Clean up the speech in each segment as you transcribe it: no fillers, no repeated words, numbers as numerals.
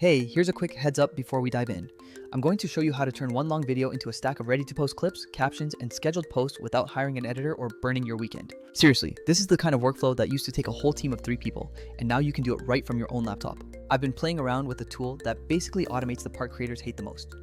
Hey, here's a quick heads up before we dive in. I'm going to show you how to turn one long video into a stack of ready-to-post clips, captions, and scheduled posts without hiring an editor or burning your weekend. Seriously, this is the kind of workflow that used to take a whole team of 3 people, and now you can do it right from your own laptop. I've been playing around with a tool that basically automates the part creators hate the most,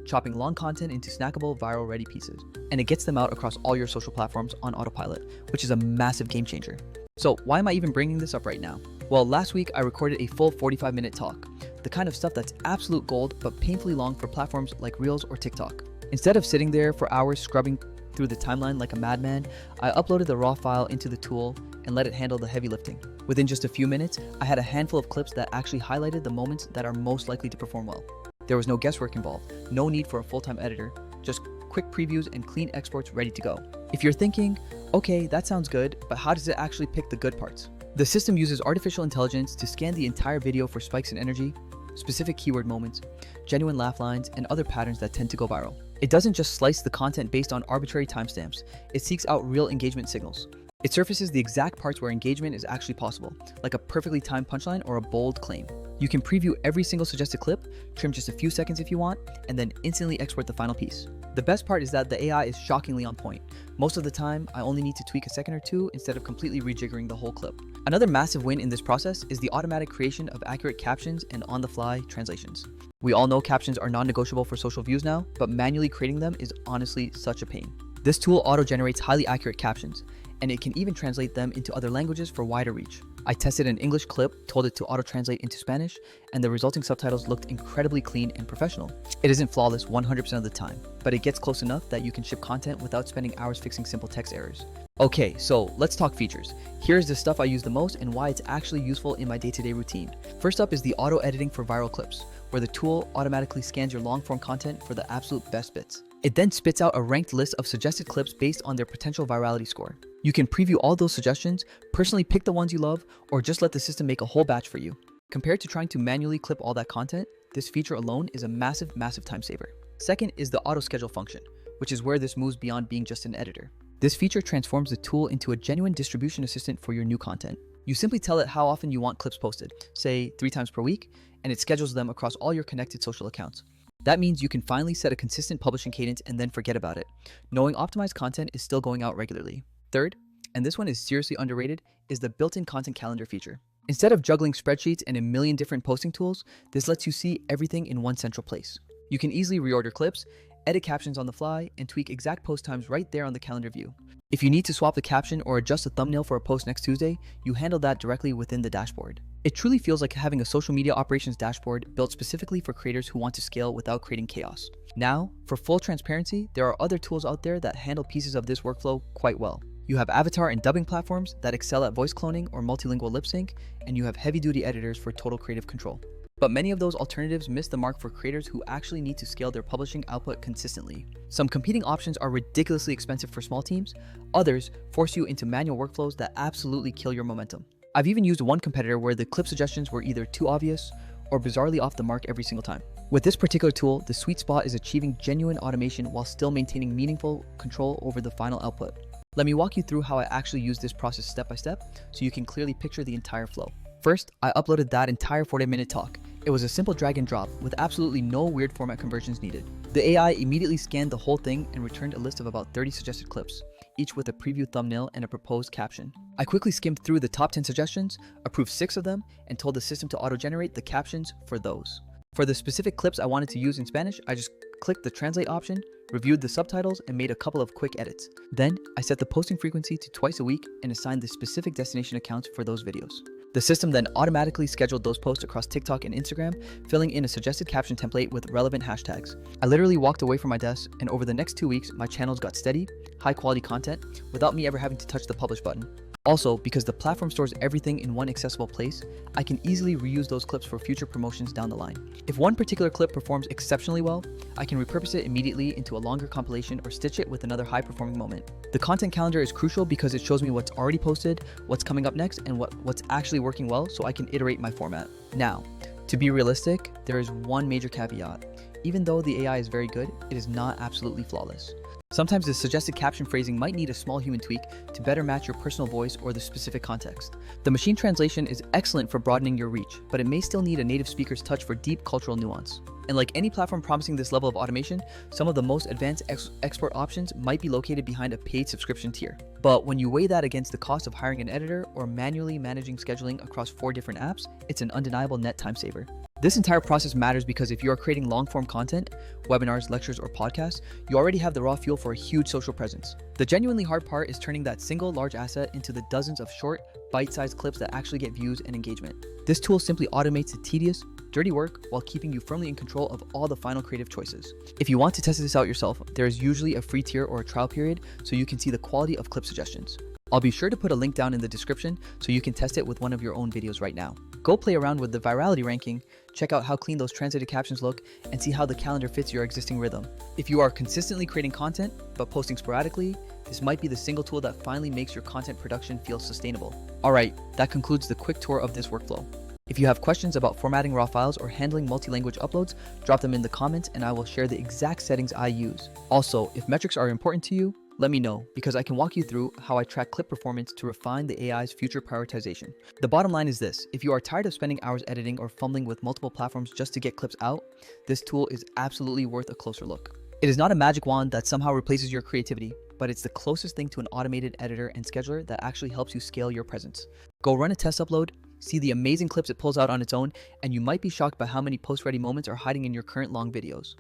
chopping long content into snackable, viral-ready pieces, and it gets them out across all your social platforms on autopilot, which is a massive game changer. So why am I even bringing this up right now? Well, last week I recorded a full 45-minute talk, the kind of stuff that's absolute gold but painfully long for platforms like Reels or TikTok. Instead of sitting there for hours scrubbing through the timeline like a madman, I uploaded the raw file into the tool and let it handle the heavy lifting. Within just a few minutes, I had a handful of clips that actually highlighted the moments that are most likely to perform well. There was no guesswork involved, no need for a full-time editor, just quick previews and clean exports ready to go. If you're thinking, okay, that sounds good, but how does it actually pick the good parts? The system uses artificial intelligence to scan the entire video for spikes in energy, specific keyword moments, genuine laugh lines, and other patterns that tend to go viral. It doesn't just slice the content based on arbitrary timestamps, it seeks out real engagement signals. It surfaces the exact parts where engagement is actually possible, like a perfectly timed punchline or a bold claim. You can preview every single suggested clip, trim just a few seconds if you want, and then instantly export the final piece. The best part is that the AI is shockingly on point. Most of the time, I only need to tweak a second or two instead of completely rejiggering the whole clip. Another massive win in this process is the automatic creation of accurate captions and on-the-fly translations. We all know captions are non-negotiable for social views now, but manually creating them is honestly such a pain. This tool auto-generates highly accurate captions, and it can even translate them into other languages for wider reach. I tested an English clip, told it to auto-translate into Spanish, and the resulting subtitles looked incredibly clean and professional. It isn't flawless 100% of the time, but it gets close enough that you can ship content without spending hours fixing simple text errors. Okay, so let's talk features. Here's the stuff I use the most and why it's actually useful in my day-to-day routine. First up is the auto-editing for viral clips, where the tool automatically scans your long-form content for the absolute best bits. It then spits out a ranked list of suggested clips based on their potential virality score. You can preview all those suggestions, personally pick the ones you love, or just let the system make a whole batch for you. Compared to trying to manually clip all that content, this feature alone is a massive time saver. Second is the auto schedule function, which is where this moves beyond being just an editor. This feature transforms the tool into a genuine distribution assistant for your new content. You simply tell it how often you want clips posted, say 3 times per week, and it schedules them across all your connected social accounts. That means you can finally set a consistent publishing cadence and then forget about it, knowing optimized content is still going out regularly. Third, and this one is seriously underrated, is the built-in content calendar feature. Instead of juggling spreadsheets and a million different posting tools, this lets you see everything in one central place. You can easily reorder clips, edit captions on the fly, and tweak exact post times right there on the calendar view. If you need to swap the caption or adjust the thumbnail for a post next Tuesday, you handle that directly within the dashboard. It truly feels like having a social media operations dashboard built specifically for creators who want to scale without creating chaos. Now, for full transparency, there are other tools out there that handle pieces of this workflow quite well. You have avatar and dubbing platforms that excel at voice cloning or multilingual lip sync, and you have heavy-duty editors for total creative control. But many of those alternatives miss the mark for creators who actually need to scale their publishing output consistently. Some competing options are ridiculously expensive for small teams, others force you into manual workflows that absolutely kill your momentum. I've even used one competitor where the clip suggestions were either too obvious or bizarrely off the mark every single time. With this particular tool, the sweet spot is achieving genuine automation while still maintaining meaningful control over the final output. Let me walk you through how I actually use this process step by step so you can clearly picture the entire flow. First, I uploaded that entire 40-minute talk. It was a simple drag and drop with absolutely no weird format conversions needed. The AI immediately scanned the whole thing and returned a list of about 30 suggested clips, each with a preview thumbnail and a proposed caption. I quickly skimmed through the top 10 suggestions, approved 6 of them, and told the system to auto-generate the captions for those. For the specific clips I wanted to use in Spanish, I just clicked the translate option, reviewed the subtitles, and made a couple of quick edits. Then, I set the posting frequency to twice a week and assigned the specific destination accounts for those videos. The system then automatically scheduled those posts across TikTok and Instagram, filling in a suggested caption template with relevant hashtags. I literally walked away from my desk, and over the next 2 weeks, my channels got steady, high-quality content without me ever having to touch the publish button. Also, because the platform stores everything in one accessible place, I can easily reuse those clips for future promotions down the line. If one particular clip performs exceptionally well, I can repurpose it immediately into a longer compilation or stitch it with another high-performing moment. The content calendar is crucial because it shows me what's already posted, what's coming up next, and what's actually working well so I can iterate my format. Now, to be realistic, there is one major caveat. Even though the AI is very good, it is not absolutely flawless. Sometimes the suggested caption phrasing might need a small human tweak to better match your personal voice or the specific context. The machine translation is excellent for broadening your reach, but it may still need a native speaker's touch for deep cultural nuance. And like any platform promising this level of automation, some of the most advanced export options might be located behind a paid subscription tier. But when you weigh that against the cost of hiring an editor or manually managing scheduling across 4 different apps, it's an undeniable net time saver. This entire process matters because if you are creating long-form content, webinars, lectures, or podcasts, you already have the raw fuel for a huge social presence. The genuinely hard part is turning that single large asset into the dozens of short, bite-sized clips that actually get views and engagement. This tool simply automates the tedious, dirty work while keeping you firmly in control of all the final creative choices. If you want to test this out yourself, there is usually a free tier or a trial period so you can see the quality of clip suggestions. I'll be sure to put a link down in the description so you can test it with one of your own videos right now. Go play around with the virality ranking, check out how clean those translated captions look, and see how the calendar fits your existing rhythm. If you are consistently creating content but posting sporadically, this might be the single tool that finally makes your content production feel sustainable. Alright, that concludes the quick tour of this workflow. If you have questions about formatting raw files or handling multi-language uploads, drop them in the comments and I will share the exact settings I use. Also, if metrics are important to you, let me know, because I can walk you through how I track clip performance to refine the AI's future prioritization. The bottom line is this: if you are tired of spending hours editing or fumbling with multiple platforms just to get clips out, this tool is absolutely worth a closer look. It is not a magic wand that somehow replaces your creativity, but it's the closest thing to an automated editor and scheduler that actually helps you scale your presence. Go run a test upload, see the amazing clips it pulls out on its own, and you might be shocked by how many post-ready moments are hiding in your current long videos.